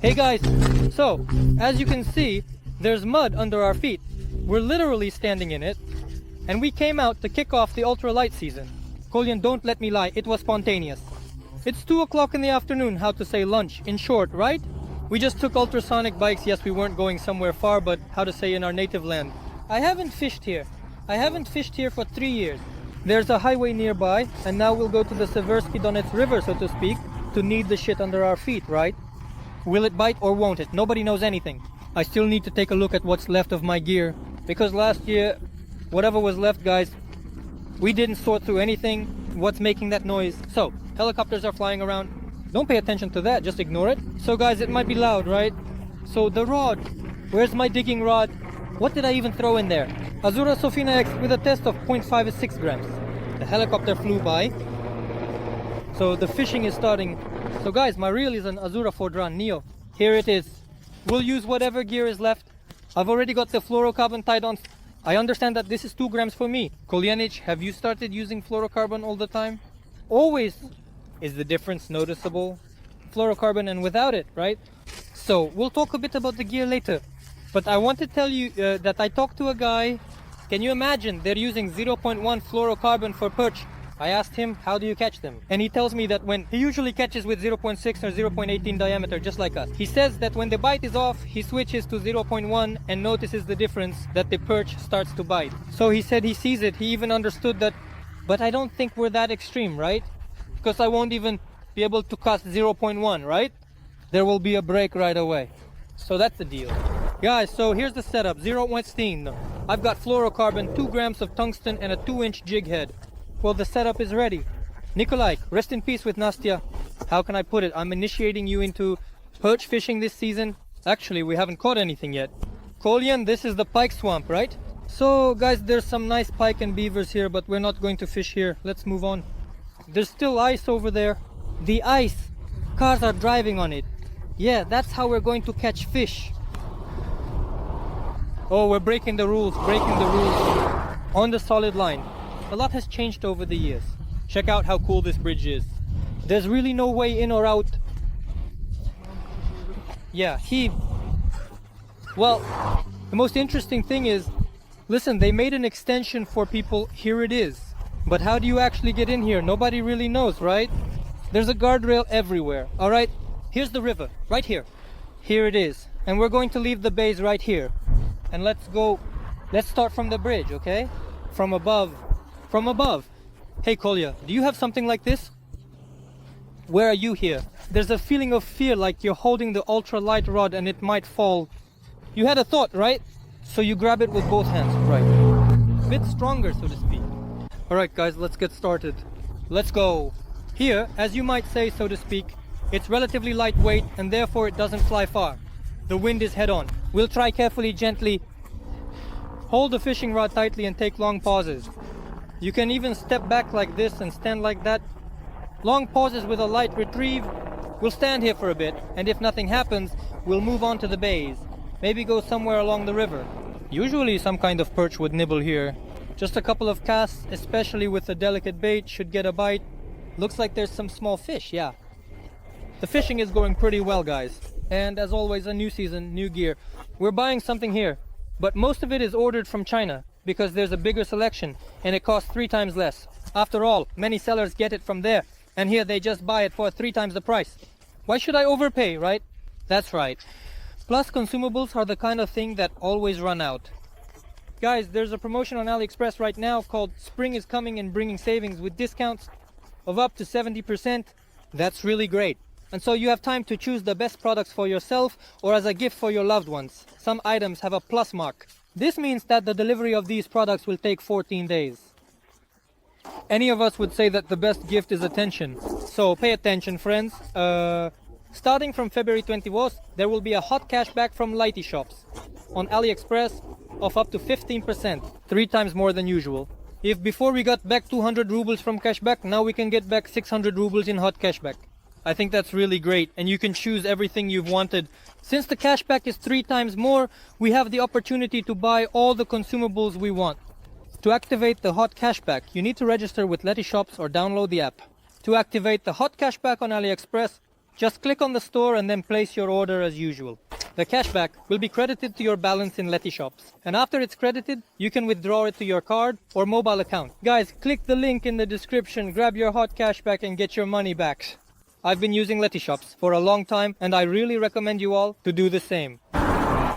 Hey guys, so as you can see, there's mud under our feet. We're literally standing in it, and we came out to kick off the ultralight season. Kolyan, don't let me lie, it was spontaneous. It's 2 o'clock in the afternoon, how to say lunch, in short, right? We just took ultrasonic bikes. Yes, we weren't going somewhere far, but how to say in our native land. I haven't fished here for 3 years. There's a highway nearby, and now we'll go to the Seversky Donets River, so to speak, to knead the shit under our feet, right? Will it bite or won't it? Nobody knows anything. I still need to take a look at what's left of my gear, because last year, whatever was left, guys, we didn't sort through anything. What's making that noise? So, helicopters are flying around. Don't pay attention to that, just ignore it. So guys, it might be loud, right? So the rod, where's my digging rod? What did I even throw in there? Azura Sofina X with a test of 0.5 is 6 grams. The helicopter flew by. So the fishing is starting. So guys, my reel is an Azura Fordran Neo. Here it is. We'll use whatever gear is left. I've already got the fluorocarbon tied on. I understand that this is 2 grams for me. Kolyanic, have you started using fluorocarbon all the time? Always. Is the difference noticeable? Fluorocarbon and without it, right? So we'll talk a bit about the gear later. But I want to tell you that I talked to a guy. Can you imagine? They're using 0.1 fluorocarbon for perch. I asked him, how do you catch them? And he tells me that when he usually catches with 0.6 or 0.18 diameter, just like us. He says that when the bite is off, he switches to 0.1 and notices the difference, that the perch starts to bite. So he said he sees it. He even understood that. But I don't think we're that extreme, right? Because I won't even be able to cast 0.1, right? There will be a break right away. So that's the deal. Guys, so here's the setup. 0.1. I've got fluorocarbon, 2 grams of tungsten, and a 2-inch jig head. Well, the setup is ready. Nikolai, rest in peace with Nastya. How can I put it? I'm initiating you into perch fishing this season. Actually, we haven't caught anything yet. Kolyan, this is the pike swamp, right? So, guys, there's some nice pike and beavers here, but we're not going to fish here. Let's move on. There's still ice over there. The ice. Cars are driving on it. Yeah, that's how we're going to catch fish. Oh, we're breaking the rules. On the solid line. A lot has changed over the years. Check out how cool this bridge is. There's really no way in or out. Yeah, Well, the most interesting thing is, listen, they made an extension for people. Here it is. But how do you actually get in here? Nobody really knows, right? There's a guardrail everywhere, all right? Here's the river, right here. Here it is. And we're going to leave the bays right here. And let's start from the bridge, okay? From above. Hey, Kolya, do you have something like this? Where are you here? There's a feeling of fear, like you're holding the ultralight rod and it might fall. You had a thought, right? So you grab it with both hands, right? A bit stronger, so to speak. Alright guys, let's get started. Let's go. Here, as you might say, so to speak, it's relatively lightweight and therefore it doesn't fly far. The wind is head on. We'll try carefully, gently. Hold the fishing rod tightly and take long pauses. You can even step back like this and stand like that. Long pauses with a light retrieve. We'll stand here for a bit, and if nothing happens, we'll move on to the bays. Maybe go somewhere along the river. Usually some kind of perch would nibble here. Just a couple of casts, especially with a delicate bait, should get a bite. Looks like there's some small fish, yeah. The fishing is going pretty well, guys. And as always, a new season, new gear. We're buying something here, but most of it is ordered from China because there's a bigger selection and it costs 3 times less. After all, many sellers get it from there, and here they just buy it for 3 times the price. Why should I overpay, right? That's right. Plus, consumables are the kind of thing that always run out. Guys, there's a promotion on AliExpress right now called Spring is Coming and Bringing Savings with discounts of up to 70%. That's really great. And so you have time to choose the best products for yourself or as a gift for your loved ones. Some items have a plus mark. This means that the delivery of these products will take 14 days. Any of us would say that the best gift is attention. So pay attention, friends. Starting from February 21st, there will be a hot cashback from Lighty shops on AliExpress of up to 15%, 3 times more than usual. If before we got back 200 rubles from cashback, now we can get back 600 rubles in hot cashback. I think that's really great, and you can choose everything you've wanted. Since the cashback is 3 times more, we have the opportunity to buy all the consumables we want. To activate the hot cashback, you need to register with Lighty shops or download the app. To activate the hot cashback on AliExpress, Just click on the store and then place your order as usual. The cashback will be credited to your balance in Letty shops. And after it's credited, you can withdraw it to your card or mobile account. Guys, click the link in the description, grab your hot cashback and get your money back. I've been using Letty shops for a long time and I really recommend you all to do the same.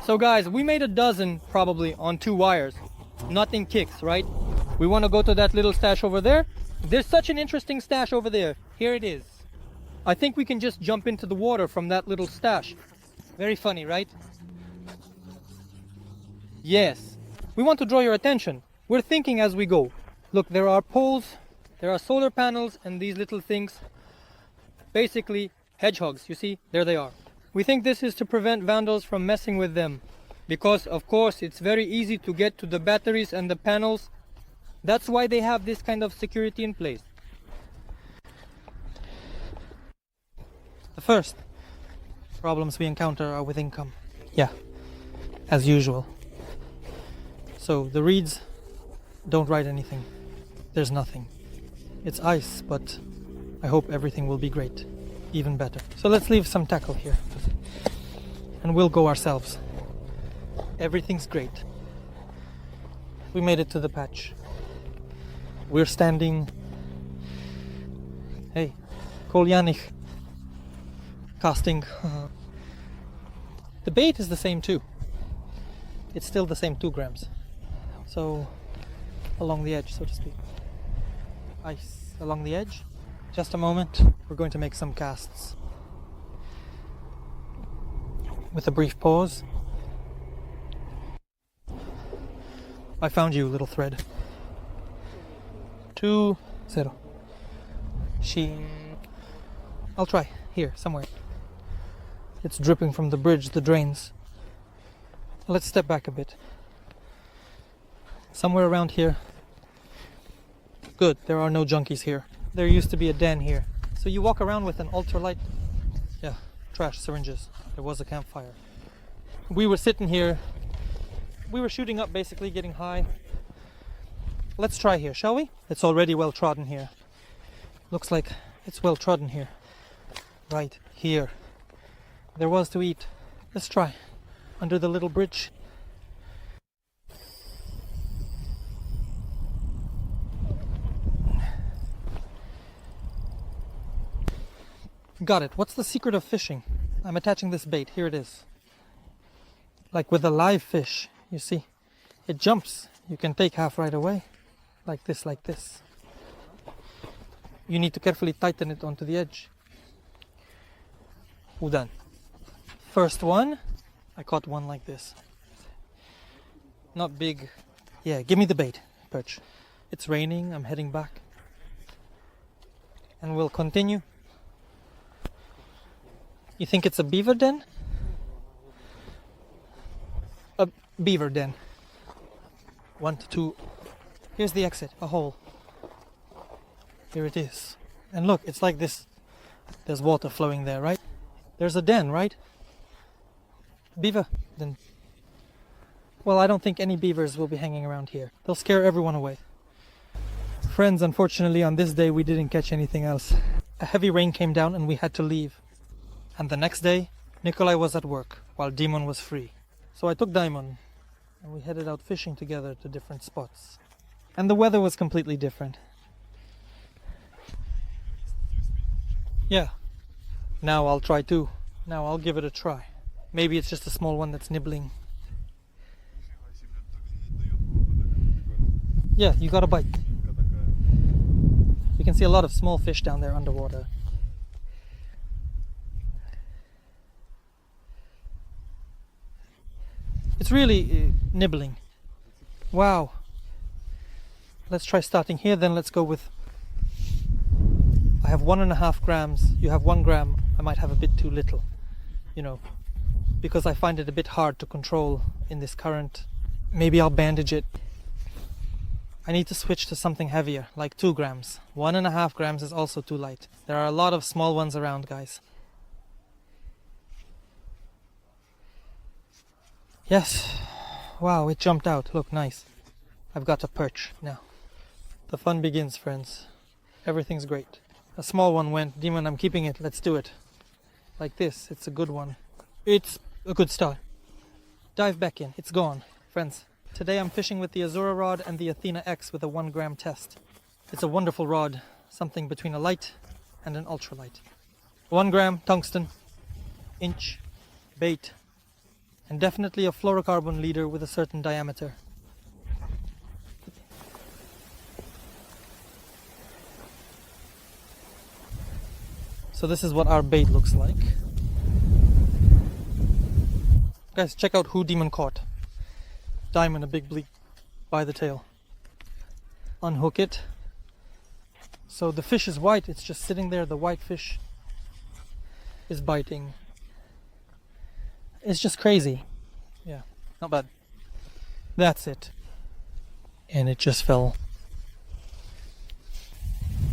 So guys, we made a dozen probably on 2 wires. Nothing kicks, right? We want to go to that little stash over there. There's such an interesting stash over there. Here it is. I think we can just jump into the water from that little stash. Very funny, right? Yes. We want to draw your attention. We're thinking as we go. Look, there are poles, there are solar panels, and these little things. Basically, hedgehogs, you see? There they are. We think this is to prevent vandals from messing with them. Because, of course, it's very easy to get to the batteries and the panels. That's why they have this kind of security in place. The first problems we encounter are with income. Yeah, as usual. So the reeds don't write anything. There's nothing. It's ice, but I hope everything will be great. Even better. So let's leave some tackle here. And we'll go ourselves. Everything's great. We made it to the patch. We're standing... Hey, Koljanich. Casting. The bait is the same too. It's still the same 2 grams. So, along the edge, so to speak. Ice along the edge. Just a moment. We're going to make some casts. With a brief pause. I found you, little thread. 2-0. I'll try. Here, somewhere. It's dripping from the bridge, the drains. Let's step back a bit. Somewhere around here. Good, there are no junkies here. There used to be a den here. So you walk around with an ultralight. Yeah, trash syringes. There was a campfire. We were sitting here. We were shooting up, basically, getting high. Let's try here, shall we? It's already well trodden here. Looks like it's well trodden here. Right here. There was to eat. Let's try. Under the little bridge. Got it. What's the secret of fishing? I'm attaching this bait. Here it is. Like with a live fish, you see. It jumps. You can take half right away. Like this, like this. You need to carefully tighten it onto the edge. Done. First one. I caught one like this. Not big. Yeah, give me the bait, perch. It's raining. I'm heading back. And we'll continue. You think it's a beaver den? A beaver den. 1 to 2. Here's the exit, a hole. Here it is. And look, it's like this. There's water flowing there, right? There's a den, right? Beaver den. Well, I don't think any beavers will be hanging around here. They'll scare everyone away. Friends, unfortunately on this day we didn't catch anything else. A heavy rain came down and we had to leave. And the next day, Nikolai was at work, while Demon was free. So I took Daimon, and we headed out fishing together to different spots. And the weather was completely different. Yeah. Now I'll try too. Now I'll give it a try. Maybe it's just a small one that's nibbling. Yeah, you got a bite. You can see a lot of small fish down there underwater. It's really nibbling. Wow. Let's try starting here, then let's go with... I have 1.5 grams, you have 1 gram. I might have a bit too little, you know, because I find it a bit hard to control in this current. Maybe I'll bandage it. I need to switch to something heavier, like 2 grams. 1.5 grams is also too light. There are a lot of small ones around, guys. Yes. Wow, it jumped out. Look, nice. I've got a perch now. The fun begins, friends. Everything's great. A small one went. Demon, I'm keeping it. Let's do it. like this, it's a good one. It's a good start. Dive back in, it's gone. Friends, today I'm fishing with the Azura rod and the Athena X with a 1 gram test. It's a wonderful rod, something between a light and an ultralight. 1 gram tungsten, inch, bait, and definitely a fluorocarbon leader with a certain diameter. So this is what our bait looks like. Guys, check out who Demon caught. Diamond, a big bleak by the tail. Unhook it. So the fish is white, it's just sitting there, the white fish is biting. It's just crazy. Yeah, not bad. That's it. And it just fell.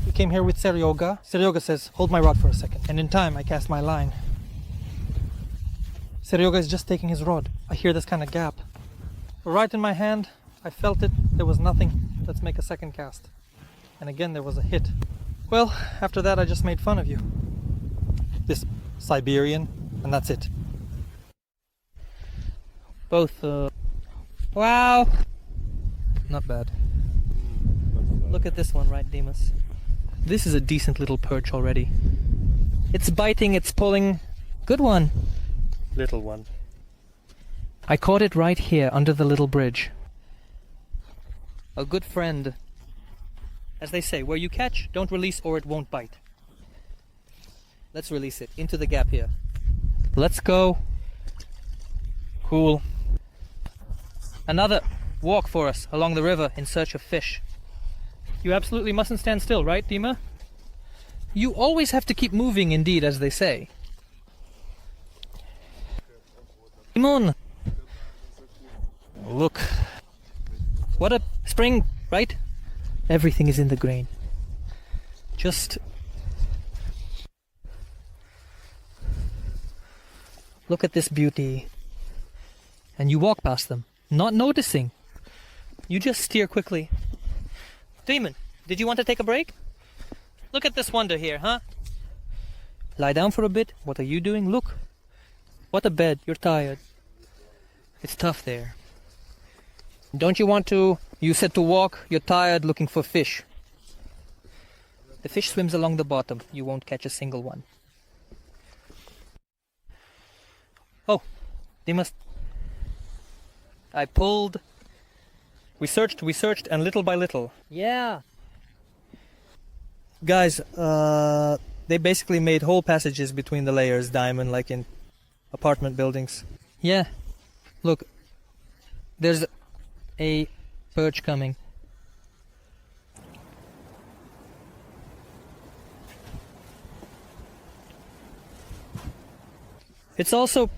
We came here with Seryoga. Seryoga says, hold my rod for a second. And in time, I cast my line. Seryoga is just taking his rod. I hear this kind of gap. Right in my hand, I felt it. There was nothing. Let's make a second cast. And again, there was a hit. Well, after that, I just made fun of you. This Siberian, and that's it. Both, wow! Not bad. Look at this one, right, Demas? This is a decent little perch already. It's biting, it's pulling. Good one. Little one. I caught it right here under the little bridge. A good friend. As they say, where you catch, don't release or it won't bite. Let's release it into the gap here. Let's go. Cool. Another walk for us along the river in search of fish. You absolutely mustn't stand still, right, Dima? You always have to keep moving, indeed, as they say. Timon! Look. What a spring, right? Everything is in the grain. Just look at this beauty. And you walk past them, not noticing. You just steer quickly. Demon, did you want to take a break? Look at this wonder here, huh? Lie down for a bit. What are you doing? Look. What a bed. You're tired. It's tough there. Don't you want to? You said to walk. You're tired looking for fish. The fish swims along the bottom. You won't catch a single one. Oh, they must. I pulled. We searched, and little by little. Yeah. Guys, they basically made whole passages between the layers, Diamond, like in apartment buildings. Yeah. Look. There's a perch coming. It's also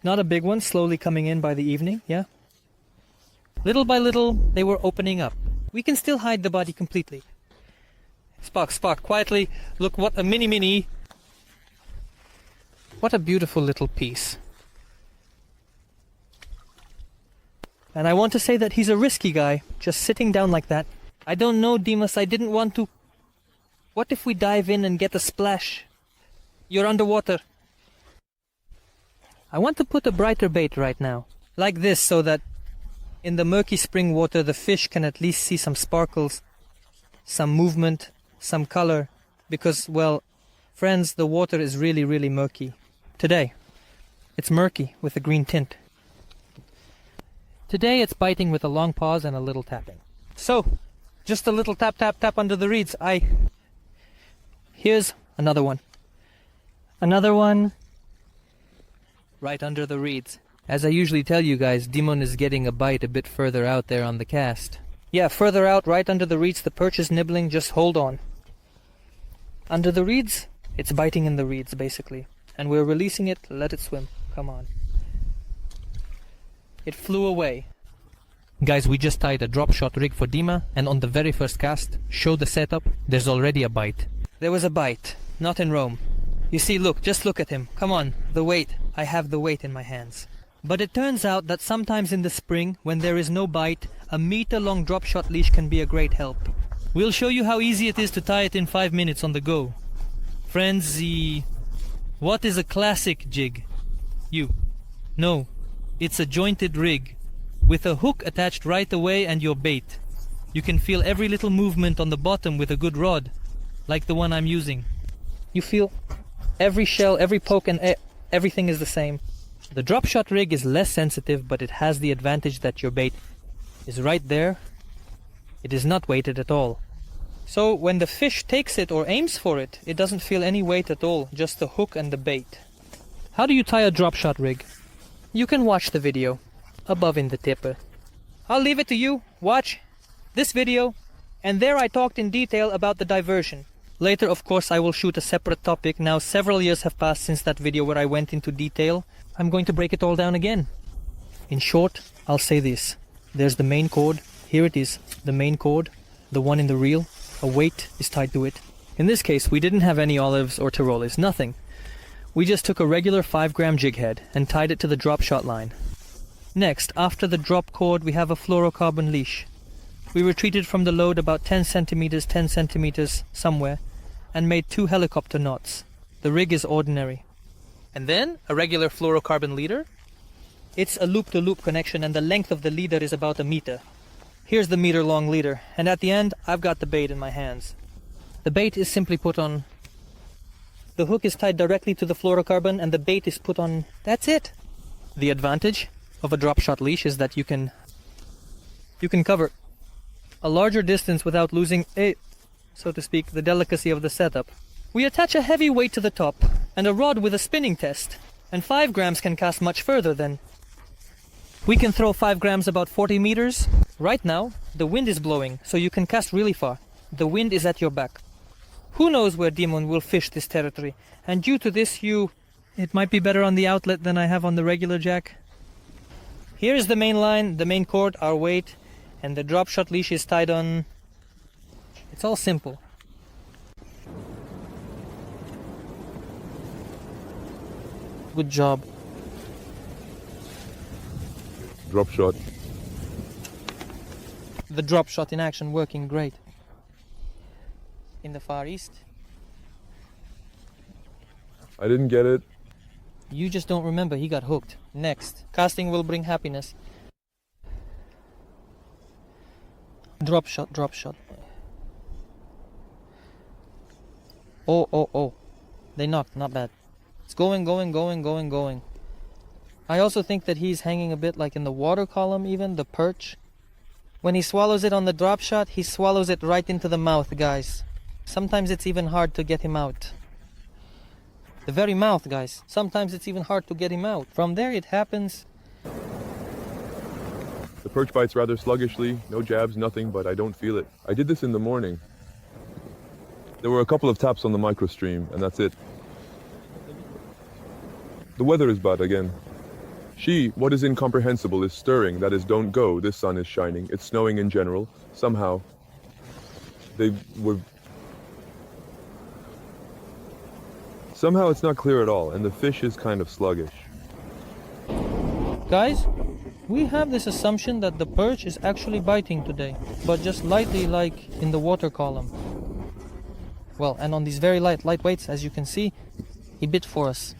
not a big one, slowly coming in by the evening, yeah? Little by little, they were opening up. We can still hide the body completely. Spock, quietly. Look, what a mini. What a beautiful little piece. And I want to say that he's a risky guy, just sitting down like that. I don't know, Demas, I didn't want to. What if we dive in and get a splash? You're underwater. I want to put a brighter bait right now. Like this, so that in the murky spring water the fish can at least see some sparkles, some movement, some color. Because, well, friends, the water is really murky. Today, it's murky with a green tint. Today it's biting with a long pause and a little tapping. So, just a little tap under the reeds. Here's another one. Another one. Right under the reeds. As I usually tell you guys, Demon is getting a bite a bit further out there on the cast. Yeah, further out, right under the reeds, the perch is nibbling, just hold on. Under the reeds, it's biting in the reeds, basically. And we're releasing it, let it swim. Come on. It flew away. Guys, we just tied a drop shot rig for Dima, and on the very first cast, show the setup, there's already a bite. There was a bite, not in Rome. You see, look, just look at him. Come on, the weight. I have the weight in my hands. But it turns out that sometimes in the spring, when there is no bite, a meter-long drop shot leash can be a great help. We'll show you how easy it is to tie it in 5 minutes on the go. Friends, What is a classic jig? No, it's a jointed rig with a hook attached right away and your bait. You can feel every little movement on the bottom with a good rod, like the one I'm using. You feel every shell, every poke, and everything is the same. The drop shot rig is less sensitive, but it has the advantage that your bait is right there. It is not weighted at all. So when the fish takes it or aims for it, it doesn't feel any weight at all, just the hook and the bait. How do you tie a drop shot rig? You can watch the video above in the tipper. I'll leave it to you. Watch this video, and there I talked in detail about the diversion. Later, of course, I will shoot a separate topic. Now several years have passed since that video where I went into detail. I'm going to break it all down again. In short, I'll say this. There's the main cord. Here it is, the main cord, the one in the reel. A weight is tied to it. In this case, we didn't have any olives or Tyrolis, nothing. We just took a regular 5-gram jig head and tied it to the drop shot line. Next, after the drop cord, we have a fluorocarbon leash. We retreated from the load about 10 centimeters somewhere, and made 2 helicopter knots. The rig is ordinary. And then, a regular fluorocarbon leader. It's a loop-to-loop connection, and the length of the leader is about 1 meter. Here's the meter-long leader, and at the end, I've got the bait in my hands. The bait is simply put on. The hook is tied directly to the fluorocarbon, and the bait is put on. That's it! The advantage of a drop shot leash is that you can cover a larger distance without losing, so to speak, the delicacy of the setup. We attach a heavy weight to the top, and a rod with a spinning test, and 5 grams can cast much further than. We can throw 5 grams about 40 meters. Right now, the wind is blowing, so you can cast really far. The wind is at your back. Who knows where Demon will fish this territory, and due to this it might be better on the outlet than I have on the regular jack. Here's the main line, the main cord, our weight, and the drop shot leash is tied on. It's all simple. Good job. Drop shot. The drop shot in action working great. In the Far East. I didn't get it. You just don't remember, he got hooked. Next, casting will bring happiness. Drop shot, drop shot. Oh. They knocked, not bad. It's going. I also think that he's hanging a bit like in the water column even, the perch. When he swallows it on the drop shot, he swallows it right into the mouth, guys. Sometimes it's even hard to get him out. The very mouth, guys. Sometimes it's even hard to get him out. From there it happens. The perch bites rather sluggishly, no jabs, nothing, but I don't feel it. I did this in the morning. There were a couple of taps on the microstream, and that's it. The weather is bad again. What is incomprehensible, is stirring, that is, don't go, this sun is shining, it's snowing in general, somehow. Somehow it's not clear at all, and the fish is kind of sluggish. Guys, we have this assumption that the perch is actually biting today, but just lightly, like in the water column. Well, and on these very light weights, as you can see, he bit for us.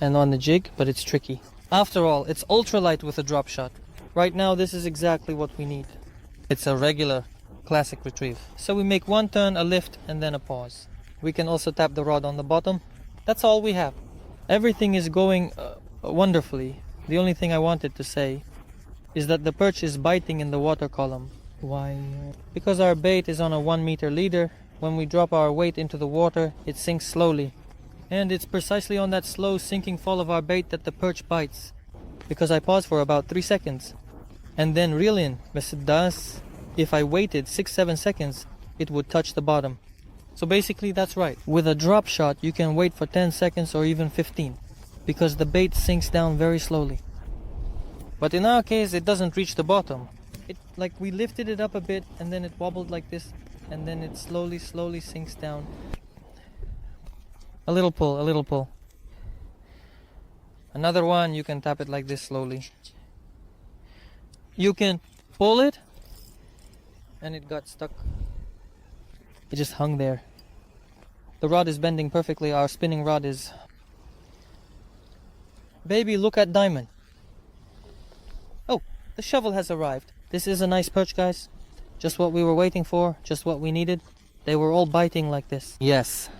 And on the jig, but it's tricky. After all, it's ultralight with a drop shot. Right now, this is exactly what we need. It's a regular, classic retrieve. So we make one turn, a lift, and then a pause. We can also tap the rod on the bottom. That's all we have. Everything is going wonderfully. The only thing I wanted to say is that the perch is biting in the water column. Why? Because our bait is on a 1 meter leader. When we drop our weight into the water, it sinks slowly. And it's precisely on that slow sinking fall of our bait that the perch bites. Because I pause for about 3 seconds. And then reel in. If I waited 6-7 seconds, it would touch the bottom. So basically that's right. With a drop shot, you can wait for 10 seconds or even 15. Because the bait sinks down very slowly. But in our case, it doesn't reach the bottom. Like we lifted it up a bit and then it wobbled like this. And then it slowly sinks down. A little pull. Another one, you can tap it like this slowly. You can pull it, and it got stuck. It just hung there. The rod is bending perfectly. Our spinning rod is... Baby, look at Diamond. Oh, the shovel has arrived. This is a nice perch, guys. Just what we were waiting for, just what we needed. They were all biting like this. Yes.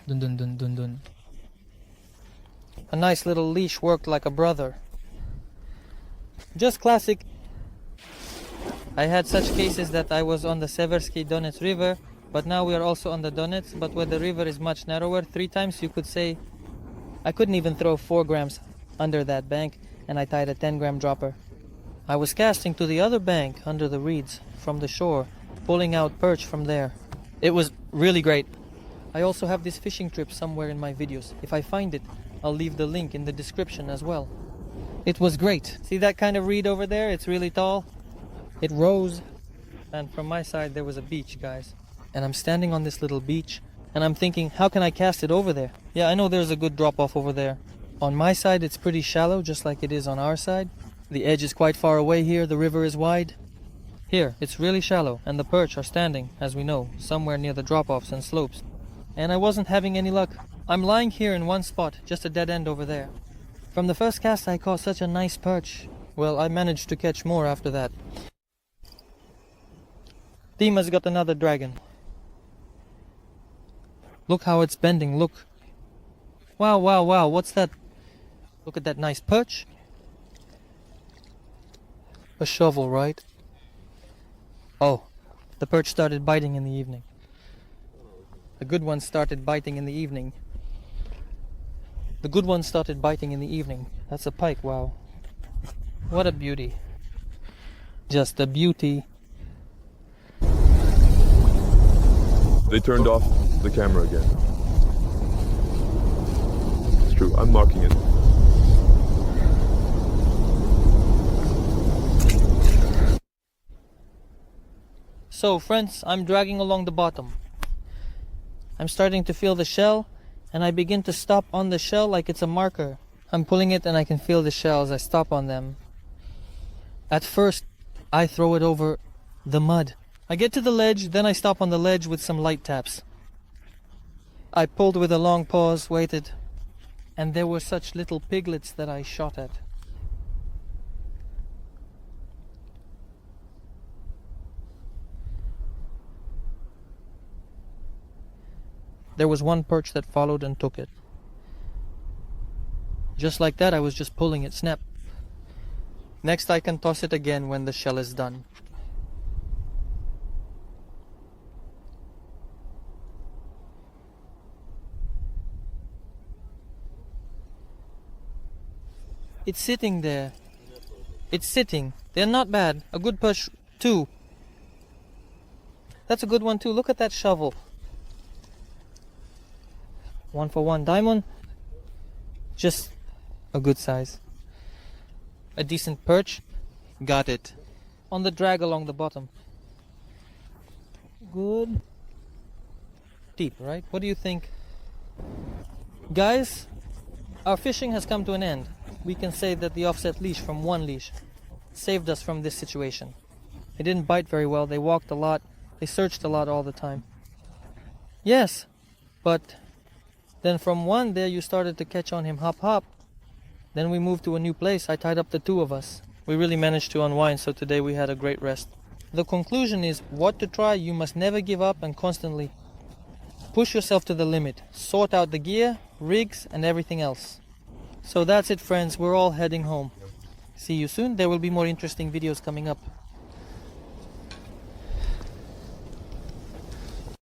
Dun dun dun dun dun. A nice little leash worked like a brother. Just classic. I had such cases that I was on the Seversky Donets River, but now we are also on the Donets, but where the river is much narrower. 3 times you could say I couldn't even throw 4 grams under that bank, and I tied a 10-gram dropper. I was casting to the other bank under the reeds from the shore, pulling out perch from there. It was really great. I also have this fishing trip somewhere in my videos. If I find it, I'll leave the link in the description as well. It was great. See that kind of reed over there? It's really tall. It rose, and from my side there was a beach, guys. And I'm standing on this little beach, and I'm thinking, how can I cast it over there? Yeah, I know there's a good drop off over there. On my side it's pretty shallow, just like it is on our side. The edge is quite far away here, the river is wide. Here, it's really shallow, and the perch are standing, as we know, somewhere near the drop-offs and slopes. And I wasn't having any luck. I'm lying here in one spot, just a dead end over there. From the first cast I caught such a nice perch. Well, I managed to catch more after that. Dima's got another dragon. Look how it's bending, look. Wow, wow, wow, what's that? Look at that nice perch. A shovel, right? Oh, the perch started biting in the evening. The good one started biting in the evening. The good one started biting in the evening. That's a pike, wow. What a beauty. Just a beauty. They turned off the camera again. It's true, I'm marking it. So friends, I'm dragging along the bottom. I'm starting to feel the shell, and I begin to stop on the shell like it's a marker. I'm pulling it and I can feel the shell as I stop on them. At first, I throw it over the mud. I get to the ledge, then I stop on the ledge with some light taps. I pulled with a long pause, waited, and there were such little piglets that I shot at. There was one perch that followed and took it. Just like that, I was just pulling it, snap. Next I can toss it again when the shell is done. It's sitting there. It's sitting. They're not bad. A good push too. That's a good one too. Look at that shovel. 1 for 1 diamond. Just a good size. A decent perch. Got it. On the drag along the bottom. Good. Deep, right? What do you think? Guys, our fishing has come to an end. We can say that the offset leash from one leash saved us from this situation. They didn't bite very well. They walked a lot. They searched a lot all the time. Yes, but then from one there you started to catch on him hop hop. Then we moved to a new place. I tied up the 2 of us. We really managed to unwind, so today we had a great rest. The conclusion is, what to try, you must never give up and constantly push yourself to the limit. Sort out the gear, rigs and everything else. So that's it friends, we're all heading home. See you soon, there will be more interesting videos coming up.